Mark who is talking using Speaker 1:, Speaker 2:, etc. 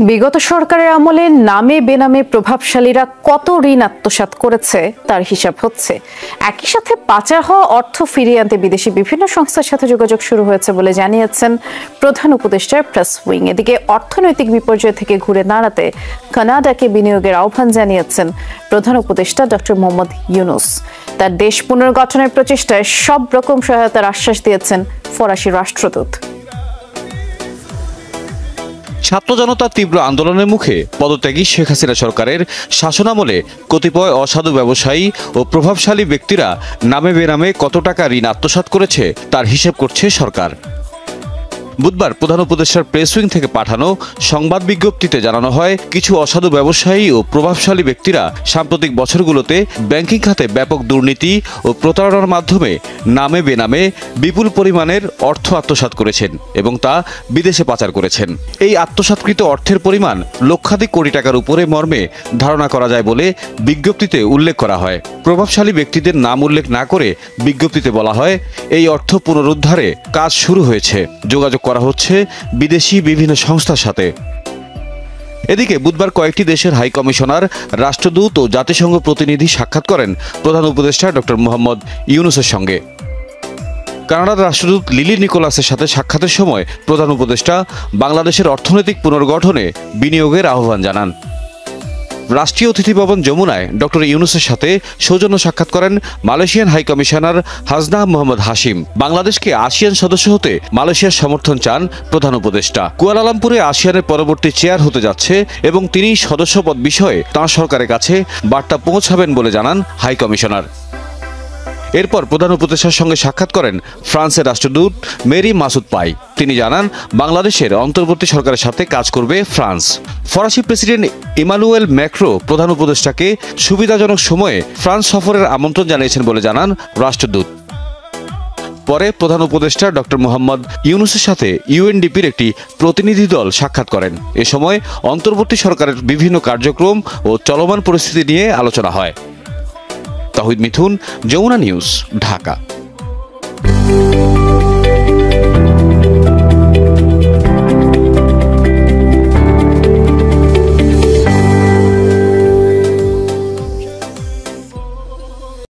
Speaker 1: বিগত সরকারের আমলে নামে বেনামে প্রভাবশালীরা কত ঋণ আত্মসাৎ করেছে তার হিসাব হচ্ছে। একই সাথে পাচার হওয়া অর্থ ফিরিয়ে আনতে বিদেশি বিভিন্ন সংস্থার সাথে যোগাযোগ শুরু হয়েছে বলে জানিয়েছেন প্রধান উপদেষ্টার প্রেস উইং। এদিকে অর্থনৈতিক বিপর্যয় থেকে ঘুরে দাঁড়াতে কানাডাকে বিনিয়োগের আহ্বান জানিয়েছেন প্রধান উপদেষ্টা ডক্টর মোহাম্মদ ইউনূস। তার দেশ পুনর্গঠনের প্রচেষ্টায় সব রকম সহায়তার আশ্বাস দিয়েছেন ফরাসি রাষ্ট্রদূত।
Speaker 2: ছাত্র জনতার তীব্র আন্দোলনের মুখে পদত্যাগী শেখ হাসিনা সরকারের শাসনামলে কতিপয় অসাধু ব্যবসায়ী ও প্রভাবশালী ব্যক্তিরা নামে বেনামে কত টাকা ঋণ আত্মসাৎ করেছে তার হিসেব করছে সরকার। বুধবার প্রধান উপদেষ্টার প্রেস উইং থেকে পাঠানো সংবাদ বিজ্ঞপ্তিতে জানানো হয়, কিছু অসাধু ব্যবসায়ী ও প্রভাবশালী ব্যক্তিরা সাম্প্রতিক বছরগুলোতে ব্যাংকিং খাতে ব্যাপক দুর্নীতি ও প্রতারণার মাধ্যমে নামে বেনামে বিপুল পরিমাণের অর্থ আত্মসাৎ করেছেন এবং তা বিদেশে পাচার করেছেন। এই আত্মসাৎকৃত অর্থের পরিমাণ লক্ষাধিক কোটি টাকার উপরে মর্মে ধারণা করা যায় বলে বিজ্ঞপ্তিতে উল্লেখ করা হয়। প্রভাবশালী ব্যক্তিদের নাম উল্লেখ না করে বিজ্ঞপ্তিতে বলা হয়, এই অর্থ পুনরুদ্ধারে কাজ শুরু হয়েছে, যোগাযোগ করা হচ্ছে বিদেশি বিভিন্ন সংস্থার সাথে। এদিকে বুধবার কয়েকটি দেশের হাই কমিশনার, রাষ্ট্রদূত ও জাতিসংঘ প্রতিনিধি সাক্ষাৎ করেন প্রধান উপদেষ্টা ডক্টর মোহাম্মদ ইউনূসের সঙ্গে। কানাডার রাষ্ট্রদূত লিলি নিকোলাসের সাথে সাক্ষাতের সময় প্রধান উপদেষ্টা বাংলাদেশের অর্থনৈতিক পুনর্গঠনে বিনিয়োগের আহ্বান জানান। রাষ্ট্রীয় অতিথি ভবন যমুনায় ডক্টর ইউনূসের সাথে সৌজন্য সাক্ষাৎ করেন Malaysian high commissioner Hasnah Mohamed Hashim. বাংলাদেশকে আসিয়ান সদস্য হতে মালয়েশিয়ার সমর্থন চান প্রধান উপদেষ্টা। কুয়ালালামপুরে আসিয়ানের পরবর্তী চেয়ার হতে যাচ্ছে এবং তিনি সদস্যপদ বিষয়ে তাঁর সরকারের কাছে বার্তা পৌঁছাবেন বলে জানান হাই কমিশনার। এরপর প্রধান উপদেষ্টার সঙ্গে সাক্ষাৎ করেন ফ্রান্সের রাষ্ট্রদূত মেরি মাসুদ পাই। তিনি জানান, বাংলাদেশের অন্তর্বর্তী সরকারের সাথে কাজ করবে ফ্রান্স। ফরাসি প্রেসিডেন্ট ইমানুয়েল ম্যাক্রো প্রধান উপদেষ্টাকে সুবিধাজনক সময়ে ফ্রান্স সফরের আমন্ত্রণ জানিয়েছেন বলে জানান রাষ্ট্রদূত। পরে প্রধান উপদেষ্টা ডক্টর মোহাম্মদ ইউনূসের সাথে ইউএনডিপির একটি প্রতিনিধি দল সাক্ষাৎ করেন। এ সময় অন্তর্বর্তী সরকারের বিভিন্ন কার্যক্রম ও চলমান পরিস্থিতি নিয়ে আলোচনা হয়। তাহিদ মিথুন, যমুনা নিউজ, ঢাকা।